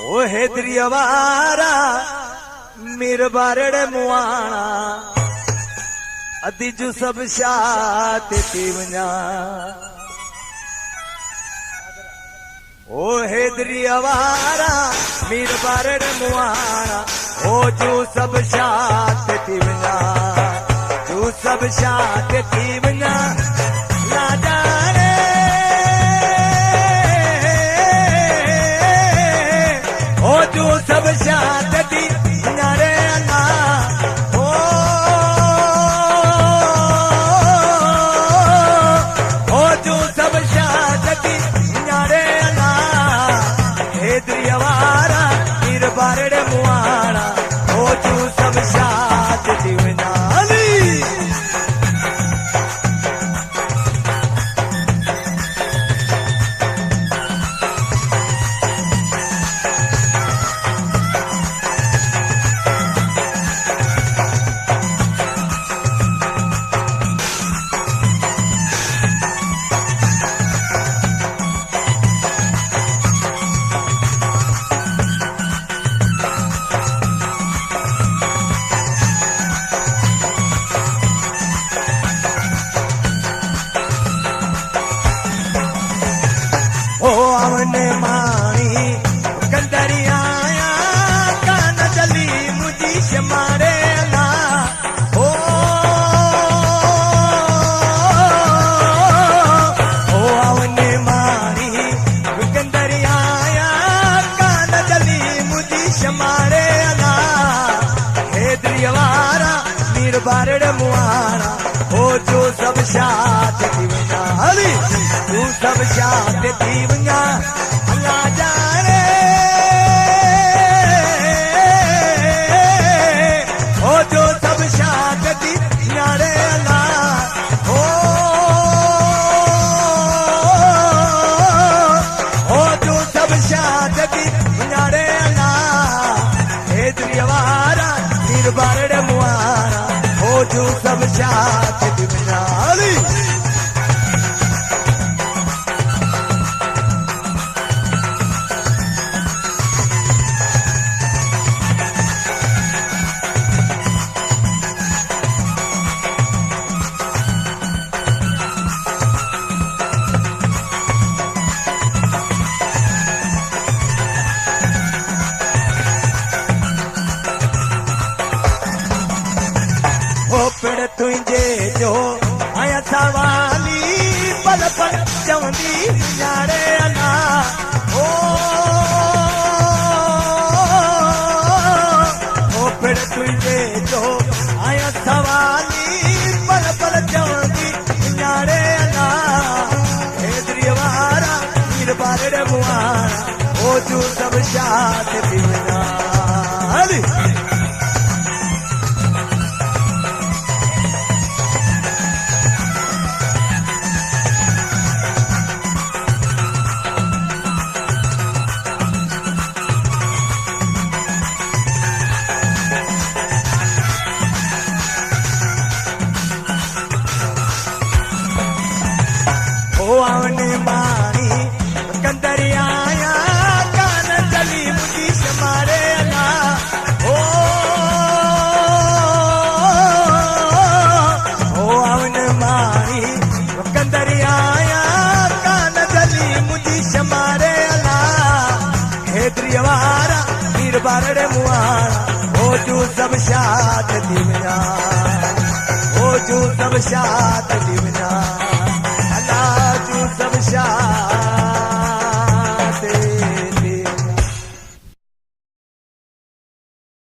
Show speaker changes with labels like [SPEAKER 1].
[SPEAKER 1] ओ हेदरिया वारा मेरे बारड़े मुआना अदी जो सब शात तीवना ओ हेदरिया वारा मेरे बारड़े मुआना ओ जो सब शात तीवना जो सब शात तीवना ना जाने ओ जो सब शात तीवना रे ना ओ जो सब शात तीवना रे ना हेदरिया वारा मेरे बारड़े मुआना ओ जो सब शात तीवना ओ आवने माणी कंदरिया कान चली मुझी शमारे ना ओ आवने माणी कंदरिया कान चली मुझी शमारे ना हेदरिया वारा मीर बारड़ मुआना ओ जो सब शात दीवना हली तू सब शात दीवना अल्लाह जाने ओ जो सब शात दीवना रे अल्लाह ओ जो सब शात दीवना रे अल्लाह हेदरिया वारा मीर बारड़ मुआना ओ जो सब शात दीवना हली पिड़ तुझे जो आया सवाली पल पल चवंदी यारे अला ओ पिड़ तुझे जो आया सवाली पल पल चवंदी यारे अला हेदरिया वारा मीर बारड़ मुआना ओ जो सब शात दीवना हली ओ आवने मानी कंदरिया कान चली मुझी शमारे ना ओ आवने मानी कंदरिया कान चली मुझी शमारे ना हेदरिया वारा मीर बारड़ मुआना ओ जो सब शात दीवना ओ जो सब शात दीवना